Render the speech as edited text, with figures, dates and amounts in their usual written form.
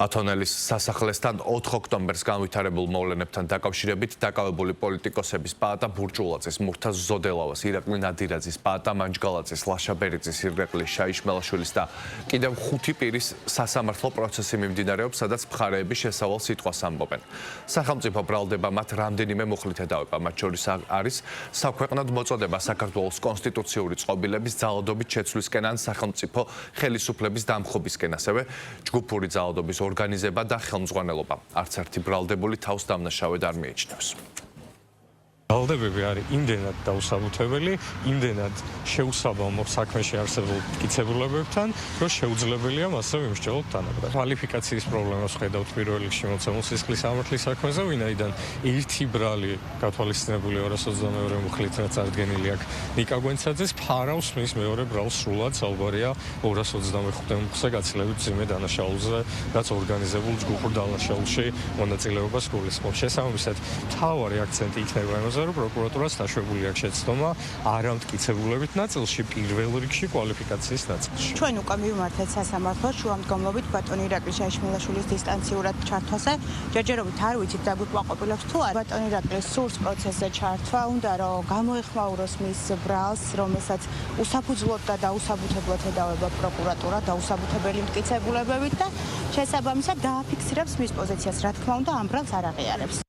ათონელის სასახლესთან 4 ოქტომბერს განვითარებულ მოვლენებთან დაკავშირებით დაკავებული პოლიტიკოსების პაატა ბურჭულაძის, მურთაზ ზოდელავას, ირაკლი ნადირაძის, პაატა მანჯგალაძის, ლაშა ბერიძის, ირაკლი შაიშმელაშვილის და კიდევ 5 პირის სასამართლო პროცესი მიმდინარეობს, სადაც მხარეები შესავალ სიტყვას ამბობენ. სახელმწიფო ბრალდება მათ რამდენიმე მუხლით ედავება, მათ შორის არის საქვეყნოდ მოწოდება საქართველოს კონსტიტუციური წყობილების ძალადობით შეცვლისკენ ან სახელმწიფო ხელისუფლების დამხობისკენ, ასევე ჯგუფური ძალადობის ორგანიზება და ხელმძღვანელობა. არც ერთი ბრალდებული თავს დამნაშავედ არ მიიჩნევს. ბრალდებები არის იმდენად დაუსაბუთებელი, იმდენად შეუსაბამო საქმეში არსებულ მტკიცებულებებთან, რომ შეუძლებელია მასზე ვიმსჯელოთ თანაბრად. კვალიფიკაციის პრობლემას ხედავთ პირველ რიგში მოცემულ სისხლის სამართლის საქმეზე, ვინაიდან ერთი ბრალი გათვალისწინებული 222 მუხლით, რაც ადგენილი აქვს ნიკა გვენცაძეს, ფარავს მის მეორე ბრალს სრულად საუბარია 225 მუხლზე გაცილებით მძიმე დანაშაულზე, რაც ორგანიზებულ ჯგუფურ დანაშაულში მონაწილეობას გულისხმობს. შესაბამისად, მთავარი აქცენტი იქნება იმაზე, რომ პროკურატურას დაშვებული აქვს შეცდომა არამტკიცებულებით ნაწილში, პირველ რიგში კვალიფიკაციის ნაწილში. ჩვენ უკვე მივმართეთ სასამართლოს შუამდგომლობით ბატონი ირაკლი შაიშმელაშვილის დისტანციურად ჩართვაზე. ჯერჯერობით არ ვიცით და გვიყვაყობილებს თუ არა. ბატონი ირაკლის სურს პროცესზე ჩართვა, უნდა რომ გამოეხმაუროს მის ბრალს, რომელსაც უსაფუძვლოდ და დაუსაბუთებლად ედავება პროკურატურა დაუსაბუთებელი მტკიცებულებებით და შესაბამისად დააფიქსირებს მის პოზიციას, რა თქმა უნდა, ამ ბრალს არ აღიარებს.